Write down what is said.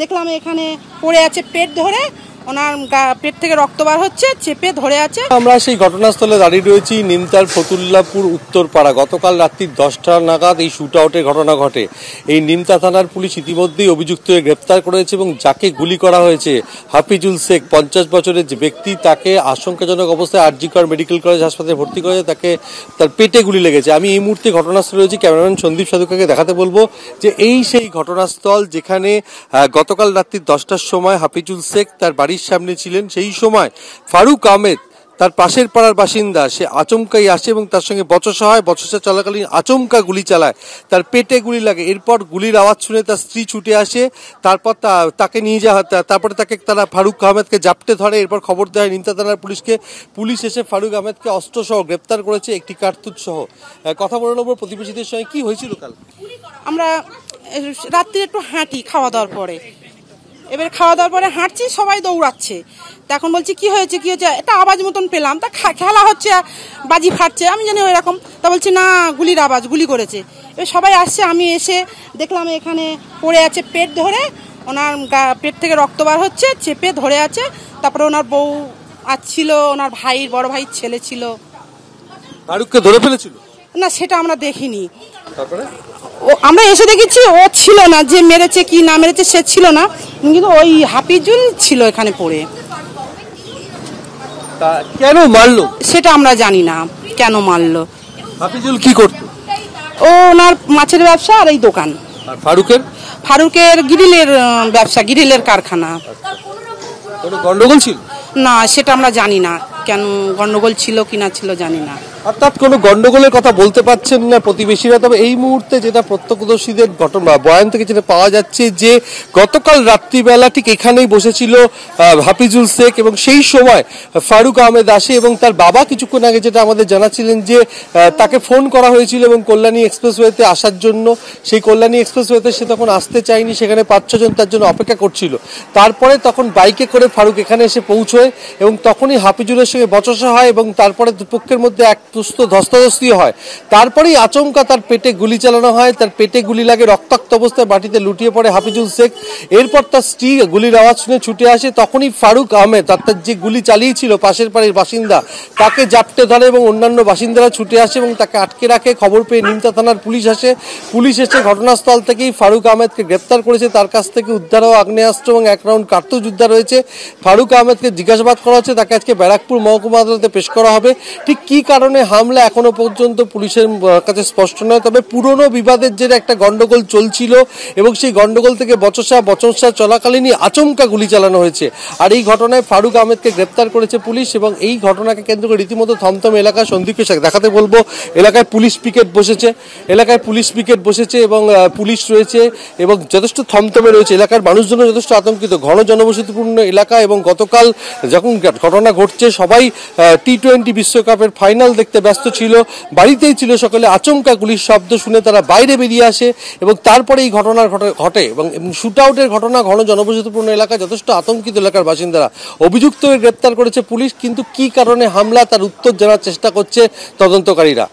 দেখলাম এখানে পড়ে আছে পেট ধরে, ওনার পেট থেকে রক্ত বার হচ্ছে, চেপে ধরে আছে। আমরা সেই ঘটনাস্থলে দাঁড়িয়ে রয়েছি নিমতার ফতুল্লাপুর উত্তরপাড়া। গতকাল রাত্রি 10টা নাগাদ এই শুট আউটের ঘটনা ঘটে। এই নিমতা থানার পুলিশ ইতিমধ্যেই অভিযুক্তকে গ্রেপ্তার করেছে এবং যাকে গুলি করা হয়েছে হাফিজুল শেখ 50 বছরের যে ব্যক্তি, তাকে আশঙ্কাজনক অবস্থায় আর জি কর মেডিকেল কলেজ হাসপাতালে ভর্তি করেছে। তাকে তার পেটে গুলি লেগেছে। আমি এই মুহূর্তে ঘটনাস্থলে রয়েছি, ক্যামেরাম্যান সন্দীপ সাধুকাকে দেখাতে বলবো যে এই সেই ঘটনাস্থল যেখানে গতকাল রাত্রি 10টার সময় হাফিজুল শেখ তার বাড়ির সামনে ছিলেন। সেই সময় ফারুক আহমেদ তার পাশের পাড়ার বাসিন্দা, সে আচমকাই আসে এবং তার সঙ্গে বচসা হয়। বচসা চলাকালীন আচমকা গুলি চালায়, তার পেটে গুলি লাগে। এরপর গুলির আওয়াজ শুনে তার স্ত্রী ছুটে আসে, তারপর তাকে নিয়ে যাওয়া হয়। তারপরে তারা ফারুক আহমেদকে জাপটে ধরে। এরপর খবর দেয় নিমতা থানার পুলিশকে। পুলিশ এসে ফারুক আহমেদকে অস্ত্রসহ গ্রেপ্তার করেছে, একটি কার্তুজ সহ। কথা বলে নেব প্রতিবেশীদের সঙ্গে। কি হয়েছিল কাল? আমরা রাত্রি একটু হাঁটি খাওয়া দাওয়ার পরে, এবার খাওয়া দাওয়ার পরে হাঁটছি, সবাই দৌড়াচ্ছে। এখন বলছি কি হয়েছে কি হয়েছে, একটা আওয়াজ মতন পেলাম, তা খেলা হচ্ছে, বাজি ফাটছে, আমি জানি ওই রকম। তা বলছি না, গুলির আওয়াজ, গুলি করেছে। এবার সবাই আসছে, আমি এসে দেখলাম এখানে পড়ে আছে পেট ধরে, ওনার পেট থেকে রক্ত বার হচ্ছে, চেপে ধরে আছে। তারপরে ওনার বউ ছিল, ওনার বড় ভাইয়ের ছেলে ছিল। ফারুককে ধরে ফেলেছিল না, সেটা আমরা দেখিনি। তারপরে আমরা এসে দেখেছি ও ছিল না, যে মেরেছে কি না মেরেছে সে ছিল না, কিন্তু ওই হাফিজুল ছিল এখানে পড়ে। কেন মারলো সেটা আমরা জানি না কেন মারলো। হাফিজুল কি করতো? ও ওনার মাছের ব্যবসা আর এই দোকান। আর ফারুকের গ্রিলের ব্যবসা, গ্রিলের কারখানা। কোনো গন্ডগোল ছিল? না, সেটা আমরা জানি না, কেন গন্ডগোল ছিল কি না ছিল জানি না। অর্থাৎ কোনো গন্ডগোলের কথা বলতে পারছেন না প্রতিবেশীরা। তবে এই মুহূর্তে যেটা প্রত্যক্ষদর্শীদের বয়ান থেকে যেটা পাওয়া যাচ্ছে যে গতকাল রাত্রিবেলা ঠিক এখানেই বসেছিল হাফিজুল শেখ এবং সেই সময় ফারুক আহমেদ আসে এবং তার বাবা কিছুক্ষণ আগে যেটা আমাদের জানাচ্ছিলেন যে তাকে ফোন করা হয়েছিল এবং কল্যাণী এক্সপ্রেসওয়েতে আসার জন্য। সেই কল্যাণী এক্সপ্রেসওয়েতে সে তখন আসতে চায়নি, সেখানে 5-6 জন তার জন্য অপেক্ষা করছিল। তারপরে তখন বাইকে করে ফারুক এখানে এসে পৌঁছয় এবং তখনই হাফিজুলের সঙ্গে বচসা হয় এবং তারপরে দুপক্ষের মধ্যে এক ধস্তাধস্তি হয়। তারপরেই আচমকা তার পেটে গুলি চালানো হয়, তার পেটে গুলি লাগে, রক্তাক্ত অবস্থায় মাটিতে লুটিয়ে পড়ে হাফিজুল শেখ। এরপর তার স্ত্রী গুলির আওয়াজ শুনে ছুটে আসে। তখনই ফারুক আহমেদ অর্থাৎ যে গুলি চালিয়েছিল পাশের বাড়ির বাসিন্দা, তাকে জাপটে ধরে এবং অন্যান্য বাসিন্দারা ছুটে আসে এবং তাকে আটকে রাখে। খবর পেয়ে নিমতা থানার পুলিশ আসে। পুলিশ এসে ঘটনাস্থল থেকেই ফারুক আহমেদকে গ্রেপ্তার করেছে। তার কাছ থেকে উদ্ধার হওয়া আগ্নেয়াস্ত্র এবং 1 রাউন্ড কার্তুজ উদ্ধার হয়েছে। ফারুক আহমেদকে জিজ্ঞাসাবাদ করা হচ্ছে, তাকে আজকে ব্যারাকপুর মহকুমা আদালতে পেশ করা হবে। ঠিক কি কারণে হামলা এখনো পর্যন্ত পুলিশের কাছে স্পষ্ট নয়। তবে পুরনো বিবাদের যে একটা গন্ডগোল চলছিল এবং সেই গন্ডগোল থেকে বচসা চলাকালীনই আচমকা গুলি চালানো হয়েছে। আর এই ঘটনায় ফারুক আহমেদকে গ্রেপ্তার করেছে পুলিশ এবং এই ঘটনাকে কেন্দ্র করে রীতিমতো থমথম এলাকা। সন্দীপকে দেখাতে বলবো, এলাকায় পুলিশ পিকেট বসেছে এবং পুলিশ রয়েছে এবং যথেষ্ট থমথমে রয়েছে। এলাকার মানুষজন যথেষ্ট আতঙ্কিত, ঘন জনবসতিপূর্ণ এলাকা। এবং গতকাল যখন ঘটনা ঘটছে সবাই টি-20 বিশ্বকাপের ফাইনাল দেখতে ব্যস্ত ছিল, বাড়িতেই ছিল সকলে। আচমকা গুলির শব্দ শুনে তারা বাইরে বেরিয়ে আসে এবং তারপরে এই ঘটনা ঘটে এবং শুট আউটের ঘটনা। ঘন জনবসতিপূর্ণ এলাকা, যথেষ্ট আতঙ্কিত এলাকার বাসিন্দারা। অভিযুক্তকে গ্রেপ্তার করেছে পুলিশ, কিন্তু কি কারণে হামলা তার উত্তর জানার চেষ্টা করছে তদন্তকারীরা।